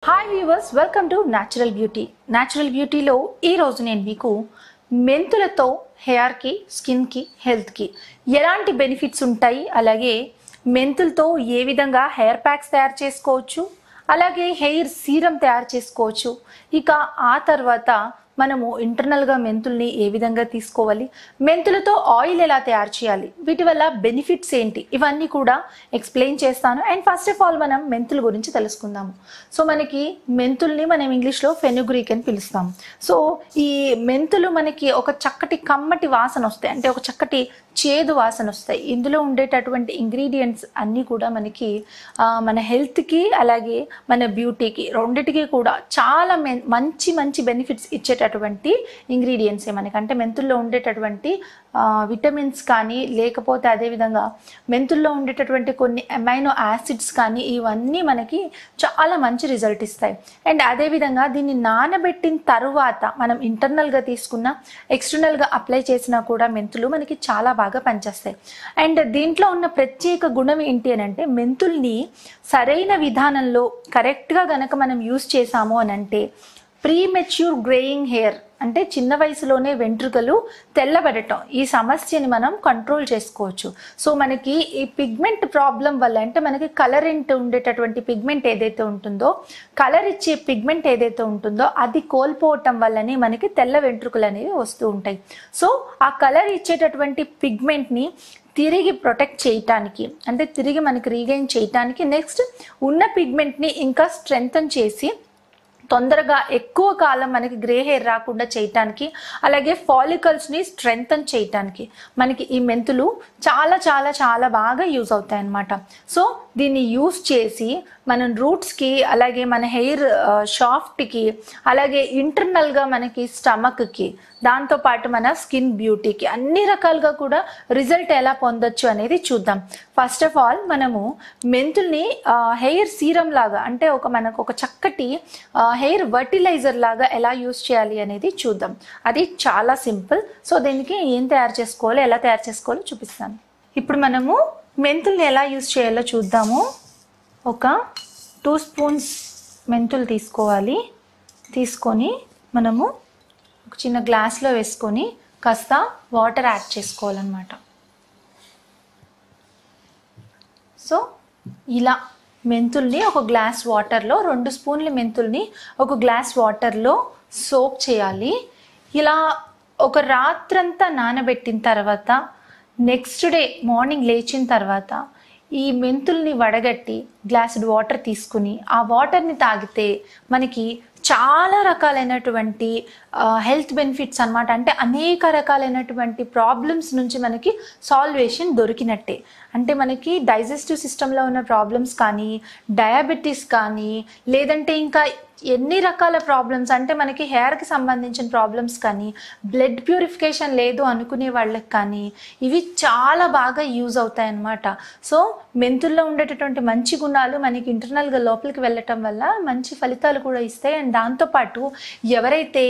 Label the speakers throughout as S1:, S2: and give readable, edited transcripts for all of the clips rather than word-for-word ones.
S1: Hi viewers, welcome to natural beauty. Natural బ్యూటీలో ఈరోజు నేను మీకు మెంతులతో హెయిర్కి, స్కిన్కి, హెల్త్కి ఎలాంటి బెనిఫిట్స్ ఉంటాయి, అలాగే మెంతులతో ఏ విధంగా హెయిర్ ప్యాక్స్ తయారు చేసుకోవచ్చు, అలాగే హెయిర్ సీరం తయారు చేసుకోవచ్చు. ఇక ఆ తర్వాత మనము ఇంటర్నల్గా మెంతుల్ని ఏ విధంగా తీసుకోవాలి, మెంతులతో ఆయిల్ ఎలా తయారు చేయాలి, వీటి వల్ల బెనిఫిట్స్ ఏంటి, ఇవన్నీ కూడా ఎక్స్ప్లెయిన్ చేస్తాను. అండ్ ఫస్ట్ ఆఫ్ ఆల్ మనం మెంతుల గురించి తెలుసుకుందాము. సో మనకి మెంతుల్ని మనం ఇంగ్లీష్లో ఫెనుగ్రీక్ అని పిలుస్తాం. సో ఈ మెంతులు మనకి ఒక చక్కటి కమ్మటి వాసన వస్తాయి, అంటే ఒక చక్కటి చేదు వాసన వస్తాయి. ఇందులో ఉండేటటువంటి ఇంగ్రీడియంట్స్ అన్నీ కూడా మనకి మన హెల్త్కి అలాగే మన బ్యూటీకి రెండిటికి కూడా చాలా మంచి మంచి బెనిఫిట్స్ ఇచ్చేటటువంటి ఇంగ్రీడియంట్సే మనకి. అంటే మెంతుల్లో ఉండేటటువంటి విటమిన్స్ కానీ, లేకపోతే అదేవిధంగా మెంతుల్లో ఉండేటటువంటి కొన్ని అమైనో యాసిడ్స్ కానీ, ఇవన్నీ మనకి చాలా మంచి రిజల్ట్ ఇస్తాయి. అండ్ అదేవిధంగా దీన్ని నానబెట్టిన తరువాత మనం ఇంటర్నల్గా తీసుకున్న, ఎక్స్టర్నల్గా అప్లై చేసినా కూడా మెంతులు మనకి చాలా బాగా పనిచేస్తాయి. అండ్ దీంట్లో ఉన్న ప్రత్యేక గుణం ఏంటి అని అంటే, మెంతుల్ని సరైన విధానంలో కరెక్ట్గా గనక మనం యూస్ చేసాము అని అంటే ప్రీమెచ్యూర్ గ్రేయింగ్ హెయిర్, అంటే చిన్న వయసులోనే వెంట్రుకలు తెల్లబడటం, ఈ సమస్యని మనం కంట్రోల్ చేసుకోవచ్చు. సో మనకి ఈ పిగ్మెంట్ ప్రాబ్లం వల్ల, అంటే మనకి కలర్ ఉండేటటువంటి పిగ్మెంట్ ఏదైతే ఉంటుందో, కలర్ ఇచ్చే పిగ్మెంట్ ఏదైతే ఉంటుందో అది కోల్పోవటం వల్లనే మనకి తెల్ల వెంట్రుకలు అనేవి వస్తూ ఉంటాయి. సో ఆ కలర్ ఇచ్చేటటువంటి పిగ్మెంట్ని తిరిగి ప్రొటెక్ట్ చేయటానికి, అంటే తిరిగి మనకి రీగైన్ చేయటానికి, నెక్స్ట్ ఉన్న పిగ్మెంట్ని ఇంకా స్ట్రెంగ్తన్ చేసి తొందరగా ఎక్కువ కాలం మనకి గ్రే హెయిర్ రాకుండా చేయటానికి, అలాగే ఫాలికల్స్ని స్ట్రెంగ్తన్ చేయటానికి మనకి ఈ మెంతులు చాలా చాలా చాలా బాగా యూజ్ అవుతాయి అన్నమాట. సో దీన్ని యూజ్ చేసి మనం రూట్స్కి, అలాగే మన హెయిర్ షాఫ్ట్కి, అలాగే ఇంటర్నల్గా మనకి స్టమక్కి, దాంతోపాటు మన స్కిన్ బ్యూటీకి అన్ని రకాలుగా కూడా రిజల్ట్ ఎలా పొందొచ్చు అనేది చూద్దాం. ఫస్ట్ ఆఫ్ ఆల్ మనము మెంతుల్ని హెయిర్ సీరం లాగా, అంటే మనకు ఒక చక్కటి హెయిర్ ఫర్టిలైజర్ లాగా ఎలా యూజ్ చేయాలి అనేది చూద్దాం. అది చాలా సింపుల్. సో దీనికి ఏం తయారు చేసుకోవాలో, ఎలా తయారు చేసుకోవాలో చూపిస్తాను. ఇప్పుడు మనము మెంతుల్ని ఎలా యూజ్ చేయాలో చూద్దాము. ఒక 2 స్పూన్స్ మెంతులు తీసుకోవాలి. తీసుకొని మనము ఒక చిన్న గ్లాస్లో వేసుకొని కాస్త వాటర్ యాడ్ చేసుకోవాలన్నమాట. సో ఇలా మెంతుల్ని ఒక గ్లాస్ వాటర్లో, 2 స్పూన్ల మెంతుల్ని ఒక గ్లాస్ వాటర్లో సోక్ చేయాలి. ఇలా ఒక రాత్రంతా నానబెట్టిన తర్వాత నెక్స్ట్ డే మార్నింగ్ లేచిన తర్వాత ఈ మెంతుల్ని వడగట్టి గ్లాసుడ్ వాటర్ తీసుకుని ఆ వాటర్ని తాగితే మనకి చాలా రకాలైనటువంటి హెల్త్ బెనిఫిట్స్ అన్నమాట. అంటే అనేక రకాలైనటువంటి ప్రాబ్లమ్స్ నుంచి మనకి సాల్వేషన్ దొరికినట్టే. అంటే మనకి డైజెస్టివ్ సిస్టంలో ఉన్న ప్రాబ్లమ్స్ కానీ, డయాబెటీస్ కానీ, లేదంటే ఇంకా ఎన్ని రకాల ప్రాబ్లమ్స్, అంటే మనకి హెయిర్కి సంబంధించిన ప్రాబ్లమ్స్ కానీ, బ్లడ్ ప్యూరిఫికేషన్ లేదు అనుకునే వాళ్ళకి కానీ ఇవి చాలా బాగా యూజ్ అవుతాయి అన్నమాట. సో మెంతుల్లో ఉండేటటువంటి మంచి గుణాలు మనకి ఇంటర్నల్గా లోపలికి వెళ్ళటం వల్ల మంచి ఫలితాలు కూడా ఇస్తాయి. అండ్ దాంతోపాటు ఎవరైతే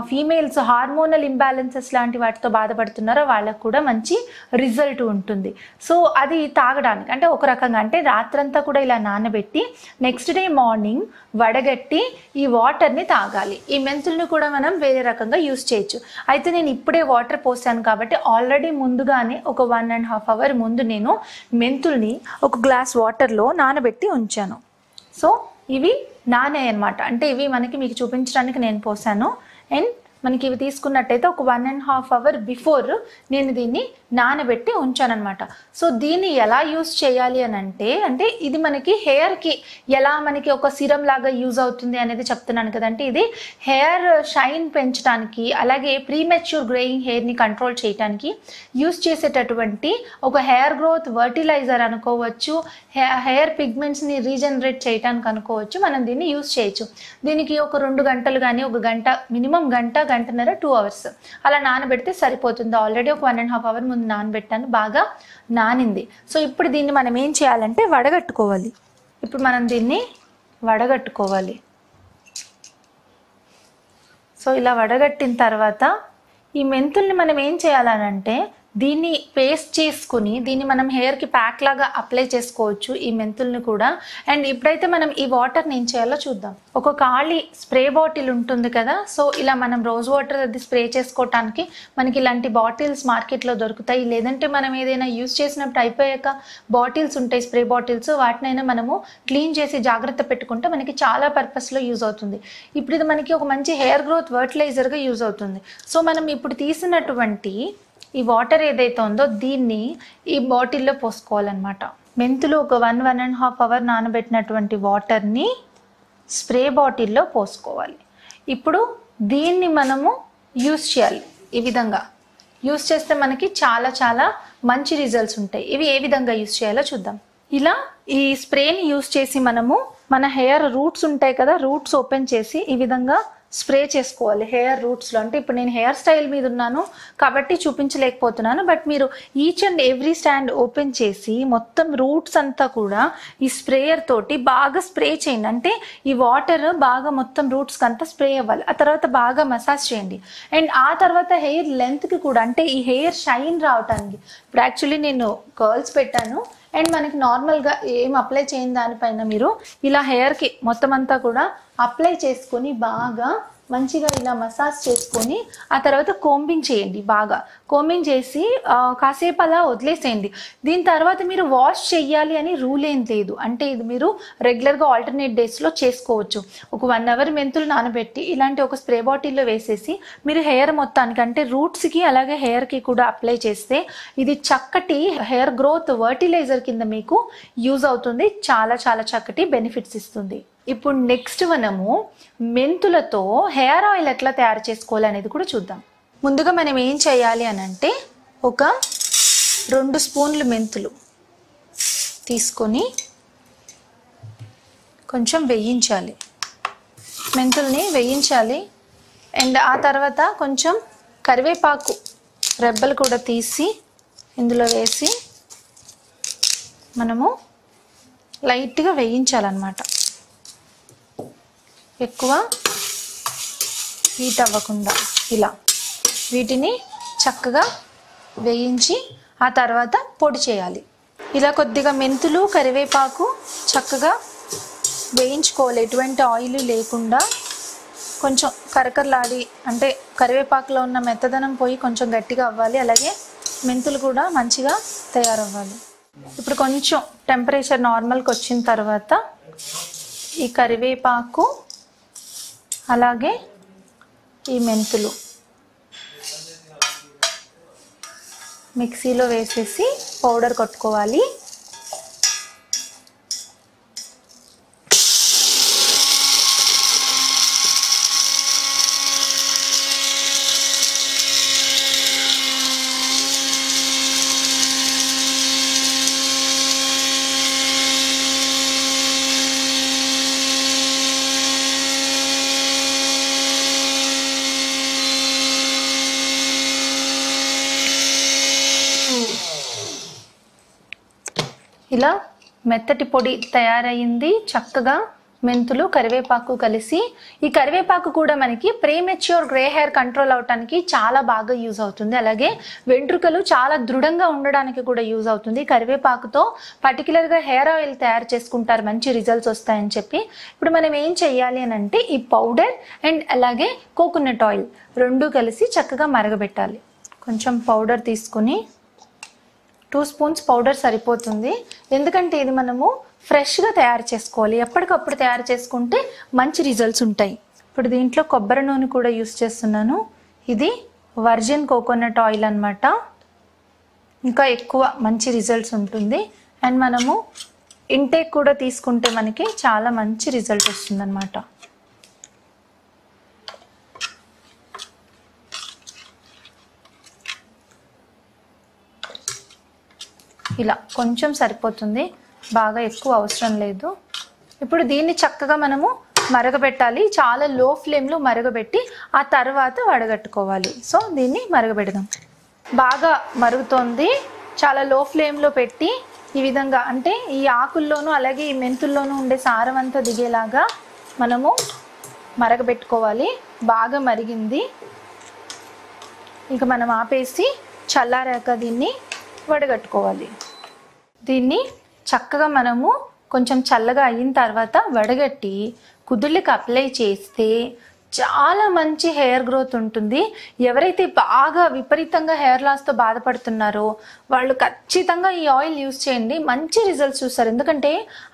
S1: ఫీమేల్స్ హార్మోనల్ ఇంబ్యాలెన్సెస్ లాంటి వాటితో బాధపడుతున్నారో వాళ్ళకు కూడా మంచి రిజల్ట్ ఉంటుంది. సో అది తాగడానికి, అంటే ఒక రకంగా, అంటే రాత్రంతా కూడా ఇలా నానబెట్టి నెక్స్ట్ డే మార్నింగ్ వడగట్టి ఈ వాటర్ని తాగాలి. ఈ మెంతుల్ని కూడా మనం వేరే రకంగా యూజ్ చేయొచ్చు. అయితే నేను ఇప్పుడే వాటర్ పోసాను కాబట్టి ఆల్రెడీ ముందుగానే ఒక 1.5 అవర్ ముందు నేను మెంతుల్ని ఒక గ్లాస్ వాటర్లో నానబెట్టి ఉంచాను. సో ఇవి నానే అన్నమాట. అంటే ఇవి మీకు చూపించడానికి నేను పోసాను. అండ్ మనకి ఇవి తీసుకున్నట్టయితే ఒక 1.5 అవర్ బిఫోర్ నేను దీన్ని నానబెట్టి ఉంచానమాట. సో దీన్ని ఎలా యూజ్ చేయాలి అని అంటే ఇది మనకి హెయిర్కి ఎలా మనకి ఒక సిరం లాగా యూజ్ అవుతుంది అనేది చెప్తున్నాను కదంటే, ఇది హెయిర్ షైన్ పెంచడానికి, అలాగే ప్రీమెచ్యూర్ గ్రేయింగ్ హెయిర్ని కంట్రోల్ చేయడానికి యూజ్ చేసేటటువంటి ఒక హెయిర్ గ్రోత్ ఫర్టిలైజర్ అనుకోవచ్చు, హెయిర్ పిగ్మెంట్స్ని రీజనరేట్ చేయడానికి అనుకోవచ్చు. మనం దీన్ని యూజ్ చేయొచ్చు. దీనికి ఒక 2 గంటలు కానీ, ఒక గంట, మినిమం గంటన్నర 2 అవర్స్ అలా నానబెడితే సరిపోతుంది. ఆల్రెడీ ఒక 1.5 అవర్ ముందు నానబెట్టాను, బాగా నానింది. సో ఇప్పుడు దీన్ని మనం ఏం చేయాలంటే వడగట్టుకోవాలి. ఇప్పుడు మనం దీన్ని వడగట్టుకోవాలి. సో ఇలా వడగట్టిన తర్వాత ఈ మెంతుల్ని మనం ఏం చేయాలనంటే దీన్ని పేస్ట్ చేసుకుని దీన్ని మనం హెయిర్కి ప్యాక్ లాగా అప్లై చేసుకోవచ్చు ఈ మెంతుల్ని కూడా. అండ్ ఇప్పుడైతే మనం ఈ వాటర్ని ఏం చేయాలో చూద్దాం. ఒక ఖాళీ స్ప్రే బాటిల్ ఉంటుంది కదా, సో ఇలా మనం రోజ్ వాటర్ అది స్ప్రే చేసుకోవటానికి మనకి ఇలాంటి బాటిల్స్ మార్కెట్లో దొరుకుతాయి. లేదంటే మనం ఏదైనా యూజ్ చేసినప్పుడు అయిపోయాక బాటిల్స్ ఉంటాయి, స్ప్రే బాటిల్స్, వాటినైనా మనము క్లీన్ చేసి జాగ్రత్త పెట్టుకుంటే మనకి చాలా పర్పస్లో యూజ్ అవుతుంది. ఇప్పుడు ఇది మనకి ఒక మంచి హెయిర్ గ్రోత్ ఫర్టిలైజర్గా యూజ్ అవుతుంది. సో మనం ఇప్పుడు తీసినటువంటి ఈ వాటర్ ఏదైతే ఉందో దీన్ని ఈ బాటిల్లో పోసుకోవాలన్నమాట. మెంతులు ఒక 1-1.5 అవర్ నానబెట్టినటువంటి వాటర్ని స్ప్రే బాటిల్లో పోసుకోవాలి. ఇప్పుడు దీన్ని మనము యూస్ చేయాలి. ఈ విధంగా యూస్ చేస్తే మనకి చాలా చాలా మంచి రిజల్ట్స్ ఉంటాయి. ఇవి ఏ విధంగా యూస్ చేయాలో చూద్దాం. ఇలా ఈ స్ప్రేని యూస్ చేసి మనము మన హెయిర్ రూట్స్ ఉంటాయి కదా, రూట్స్ ఓపెన్ చేసి ఈ విధంగా స్ప్రే చేసుకోవాలి హెయిర్ రూట్స్లో. అంటే ఇప్పుడు నేను హెయిర్ స్టైల్ మీద ఉన్నాను కాబట్టి చూపించలేకపోతున్నాను, బట్ మీరు each and every stand open చేసి మొత్తం రూట్స్ అంతా కూడా ఈ స్ప్రేయర్ తోటి బాగా స్ప్రే చేయండి. అంటే ఈ వాటర్ బాగా మొత్తం రూట్స్కి అంతా స్ప్రే అవ్వాలి. ఆ తర్వాత బాగా మసాజ్ చేయండి. అండ్ ఆ తర్వాత హెయిర్ లెంత్కి కూడా, అంటే ఈ హెయిర్ షైన్ రావటానికి, ఇప్పుడు యాక్చువల్లీ నేను కర్ల్స్ పెట్టాను అండ్ మనకి నార్మల్గా ఏం అప్లై చేయని దానిపైన మీరు ఇలా హెయిర్కి మొత్తం అంతా కూడా అప్లై చేసుకొని బాగా మంచిగా ఇలా మసాజ్ చేసుకొని ఆ తర్వాత కోంబింగ్ చేయండి. బాగా కోంబింగ్ చేసి కాసేపు అలా వదిలేసేయండి. దీని తర్వాత మీరు వాష్ చెయ్యాలి అని రూల్ ఏం లేదు. అంటే ఇది మీరు రెగ్యులర్గా ఆల్టర్నేట్ డేస్లో చేసుకోవచ్చు. ఒక 1 అవర్ మెంతులు నానబెట్టి ఇలాంటి ఒక స్ప్రే బాటిల్లో వేసేసి మీరు హెయిర్ మొత్తానికి, అంటే రూట్స్కి అలాగే హెయిర్కి కూడా అప్లై చేస్తే ఇది చక్కటి హెయిర్ గ్రోత్ ఫర్టిలైజర్ కింద మీకు యూజ్ అవుతుంది. చాలా చాలా చక్కటి బెనిఫిట్స్ ఇస్తుంది. ఇప్పుడు నెక్స్ట్ మనము మెంతులతో హెయిర్ ఆయిల్ ఎట్లా తయారు చేసుకోవాలి అనేది కూడా చూద్దాం. ముందుగా మనం ఏం చేయాలి అని అంటే ఒక 2 స్పూన్లు మెంతులు తీసుకొని కొంచెం వేయించాలి. మెంతుల్ని వేయించాలి. అండ్ ఆ తర్వాత కొంచెం కరివేపాకు రెబ్బలు కూడా తీసి ఇందులో వేసి మనము లైట్గా వేయించాలన్నమాట. ఎక్కువ హీట్ అవ్వకుండా ఇలా వీటిని చక్కగా వేయించి ఆ తర్వాత పొడి చేయాలి. ఇలా కొద్దిగా మెంతులు కరివేపాకు చక్కగా వేయించుకోవాలి, ఎటువంటి ఆయిల్ లేకుండా. కొంచెం కరకరలాడి, అంటే కరివేపాకులో ఉన్న మెత్తదనం పోయి కొంచెం గట్టిగా అవ్వాలి. అలాగే మెంతులు కూడా మంచిగా తయారవ్వాలి. ఇప్పుడు కొంచెం టెంపరేచర్ నార్మల్కి వచ్చిన తర్వాత ఈ కరివేపాకు అలాగే ఈ మెంతులు మిక్సీలో వేసేసి పౌడర్ కొట్టుకోవాలి. ఇలా మెత్తటి పొడి తయారయ్యింది. చక్కగా మెంతులు కరివేపాకు కలిసి, ఈ కరివేపాకు కూడా మనకి ప్రీమెచ్యూర్ గ్రే హెయిర్ కంట్రోల్ అవడానికి చాలా బాగా యూజ్ అవుతుంది. అలాగే వెంట్రుకలు చాలా దృఢంగా ఉండడానికి కూడా యూజ్ అవుతుంది. కరివేపాకుతో పర్టికులర్గా హెయిర్ ఆయిల్ తయారు చేసుకుంటారు, మంచి రిజల్ట్స్ వస్తాయని చెప్పి. ఇప్పుడు మనం ఏం చెయ్యాలి అని అంటే ఈ పౌడర్ అండ్ అలాగే కోకోనట్ ఆయిల్ 2 కలిసి చక్కగా మరగబెట్టాలి. కొంచెం పౌడర్ తీసుకుని 2 స్పూన్స్ పౌడర్ సరిపోతుంది. ఎందుకంటే ఇది మనము ఫ్రెష్గా తయారు చేసుకోవాలి, ఎప్పటికప్పుడు తయారు చేసుకుంటే మంచి రిజల్ట్స్ ఉంటాయి. ఇప్పుడు దీంట్లో కొబ్బరి నూనె కూడా యూస్ చేస్తున్నాను. ఇది వర్జిన్ కోకోనట్ ఆయిల్ అన్నమాట. ఇంకా ఎక్కువ మంచి రిజల్ట్స్ ఉంటుంది. అండ్ మనము ఇంటేక్ కూడా తీసుకుంటే మనకి చాలా మంచి రిజల్ట్ వస్తుంది అన్నమాట. ఇలా కొంచెం సరిపోతుంది, బాగా ఎక్కువ అవసరం లేదు. ఇప్పుడు దీన్ని చక్కగా మనము మరగబెట్టాలి. చాలా లో ఫ్లేమ్లో మరగబెట్టి ఆ తర్వాత వడగట్టుకోవాలి. సో దీన్ని మరగబెడదాం. బాగా మరుగుతోంది. చాలా లో ఫ్లేమ్లో పెట్టి ఈ విధంగా, అంటే ఈ ఆకుల్లోనూ అలాగే ఈ మెంతుల్లోనూ ఉండే సారం అంతా దిగేలాగా మనము మరగబెట్టుకోవాలి. బాగా మరిగింది. ఇంకా మనం ఆపేసి చల్లారాక దీన్ని వడగట్టుకోవాలి. దీన్ని చక్కగా మనము కొంచెం చల్లగా అయిన తర్వాత వడగట్టి కుదుళ్ళకి అప్లై చేస్తే చాలా మంచి హెయిర్ గ్రోత్ ఉంటుంది. ఎవరైతే బాగా విపరీతంగా హెయిర్ లాస్తో బాధపడుతున్నారో వాళ్ళు ఖచ్చితంగా ఈ ఆయిల్ యూస్ చేయండి, మంచి రిజల్ట్స్ చూస్తారు. ఎందుకంటే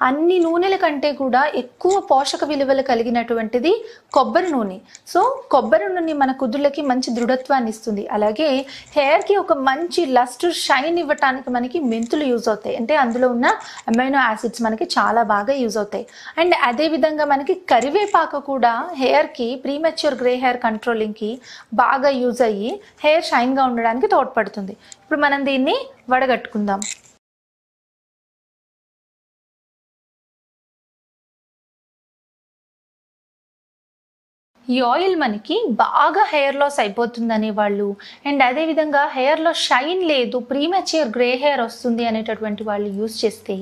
S1: అన్ని నూనెల కంటే కూడా ఎక్కువ పోషక విలువలు కలిగినటువంటిది కొబ్బరి నూనె. సో కొబ్బరి నూనె మన కుదుళ్ళకి మంచి దృఢత్వాన్ని ఇస్తుంది. అలాగే హెయిర్కి ఒక మంచి లస్టర్ షైన్ ఇవ్వటానికి మనకి మెంతులు యూజ్ అవుతాయి. అంటే అందులో ఉన్న అమైనో యాసిడ్స్ మనకి చాలా బాగా యూజ్ అవుతాయి. అండ్ అదేవిధంగా మనకి కరివేపాకు కూడా హెయిర్కి ప్రీమెచ్యూర్ గ్రే హెయిర్ కంట్రోలింగ్కి బాగా యూజ్ అయ్యి హెయిర్ షైన్గా ఉండడానికి తోడ్పడుతుంది. ఇప్పుడు మనం దీన్ని వడగట్టుకుందాం. ఈ ఆయిల్ మనకి బాగా హెయిర్ లాస్ అయిపోతుంది అనేవాళ్ళు, అండ్ అదేవిధంగా హెయిర్లో షైన్ లేదు, ప్రీమెచ్యూర్ గ్రే హెయిర్ వస్తుంది అనేటటువంటి వాళ్ళు యూస్ చేస్తే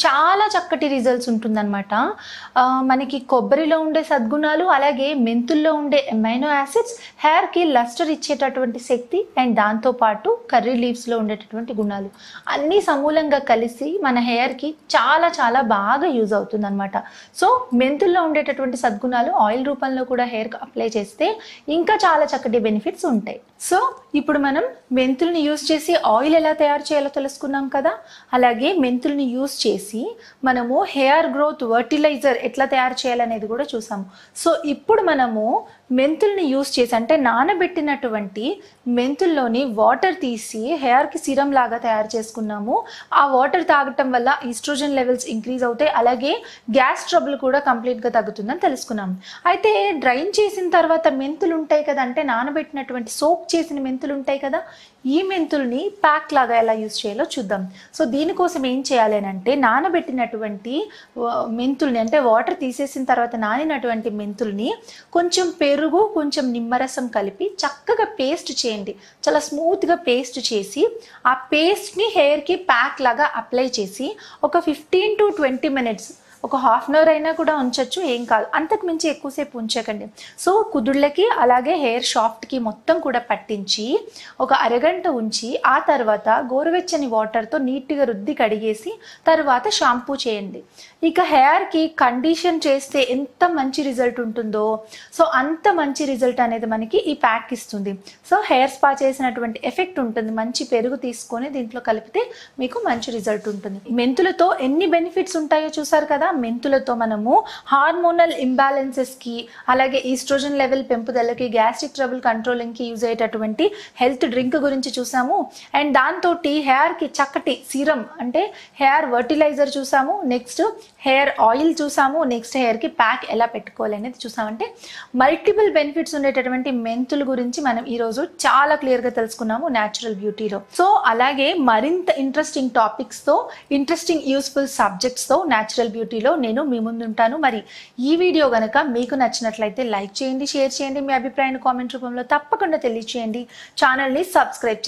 S1: చాలా చక్కటి రిజల్ట్స్ ఉంటుందన్నమాట. మనకి కొబ్బరిలో ఉండే సద్గుణాలు అలాగే మెంతుల్లో ఉండే అమైనో యాసిడ్స్ హెయిర్కి లస్టర్ ఇచ్చేటటువంటి శక్తి, అండ్ దాంతోపాటు కర్రీ లీవ్స్లో ఉండేటటువంటి గుణాలు అన్నీ సమూలంగా కలిసి మన హెయిర్కి చాలా చాలా బాగా యూజ్ అవుతుంది అనమాట. సో మెంతుల్లో ఉండేటటువంటి సద్గుణాలు ఆయిల్ రూపంలో కూడా హెయిర్కి అప్లై చేస్తే ఇంకా చాలా చక్కటి బెనిఫిట్స్ ఉంటాయి. సో ఇప్పుడు మనం మెంతుల్ని యూస్ చేసి ఆయిల్ ఎలా తయారు చేయాలో తెలుసుకున్నాం కదా. అలాగే మెంతుల్ని యూస్ చేసి మనము హెయిర్ గ్రోత్ వర్టిలైజర్ ఎట్లా తయారు చేయాలనేది కూడా చూసాము. సో ఇప్పుడు మనము మెంతుల్ని యూస్ చేసి అంటే నానబెట్టినటువంటి మెంతుల్లోని వాటర్ తీసి హెయిర్కి సిరం లాగా తయారు చేసుకున్నాము. ఆ వాటర్ తాగటం వల్ల ఈస్ట్రోజన్ లెవెల్స్ ఇంక్రీజ్ అవుతాయి, అలాగే గ్యాస్ ట్రబుల్ కూడా కంప్లీట్గా తగ్గుతుందని తెలుసుకున్నాము. అయితే డ్రైన్ చేసిన తర్వాత మెంతులు ఉంటాయి కదా, అంటే నానబెట్టినటువంటి సోప్ చేసిన మెంతులు ఉంటాయి కదా, ఈ మెంతుల్ని ప్యాక్ లాగా ఎలా యూజ్ చేయాలో చూద్దాం. సో దీనికోసం ఏం చేయాలి అని అంటే నానబెట్టినటువంటి మెంతుల్ని అంటే వాటర్ తీసేసిన తర్వాత నానినటువంటి మెంతుల్ని కొంచెం పెరుగు కొంచెం నిమ్మరసం కలిపి చక్కగా పేస్ట్ చేయండి. చాలా స్మూత్గా పేస్ట్ చేసి ఆ పేస్ట్ని హెయిర్కి ప్యాక్ లాగా అప్లై చేసి ఒక 15 to 20 minutes ఒక హాఫ్ అన్ అవర్ అయినా కూడా ఉంచవచ్చు, ఏం కాదు. అంతకు మించి ఎక్కువసేపు ఉంచకండి. సో కుదుళ్ళకి అలాగే హెయిర్ షాఫ్ట్కి మొత్తం కూడా పట్టించి ఒక అరగంట ఉంచి ఆ తర్వాత గోరువెచ్చని వాటర్తో నీట్గా రుద్ది కడిగేసి తర్వాత షాంపూ చేయండి. ఇక హెయిర్కి కండిషన్ చేస్తే ఎంత మంచి రిజల్ట్ ఉంటుందో సో అంత మంచి రిజల్ట్ అనేది మనకి ఈ ప్యాక్ ఇస్తుంది. సో హెయిర్ స్పా చేసినటువంటి ఎఫెక్ట్ ఉంటుంది. మంచి పెరుగు తీసుకొని దీంట్లో కలిపితే మీకు మంచి రిజల్ట్ ఉంటుంది. మెంతులతో ఎన్ని బెనిఫిట్స్ ఉంటాయో చూసారు కదా. మెంతులతో మనము హార్మోనల్ ఇంబ్యాలెన్సెస్కి అలాగే ఈస్ట్రోజన్ లెవెల్ పెంపుదలకి గ్యాస్ట్రిక్ ట్రబుల్ కంట్రోలింగ్కి యూజ్ అయ్యేటటువంటి హెల్త్ డ్రింక్ గురించి చూసాము. అండ్ దాంతో హెయిర్కి చక్కటి సిరం అంటే హెయిర్ వర్టిలైజర్ చూసాము, నెక్స్ట్ హెయిర్ ఆయిల్ చూసాము, నెక్స్ట్ హెయిర్కి ప్యాక్ ఎలా పెట్టుకోవాలి అనేది చూసామంటే మల్టిపుల్ బెనిఫిట్స్ ఉండేటటువంటి మెంతుల గురించి మనం ఈరోజు చాలా క్లియర్గా తెలుసుకున్నాము న్యాచురల్ బ్యూటీలో. సో అలాగే మరింత ఇంట్రెస్టింగ్ టాపిక్స్తో ఇంట్రెస్టింగ్ యూస్ఫుల్ సబ్జెక్ట్స్తో న్యాచురల్ బ్యూటీలో నేను మీ ముందుంటాను. మరి ఈ వీడియో కనుక మీకు నచ్చినట్లయితే లైక్ చేయండి, షేర్ చేయండి, మీ అభిప్రాయాన్ని కామెంట్ రూపంలో తప్పకుండా తెలియచేయండి. ఛానల్ని సబ్స్క్రైబ్ చేయండి.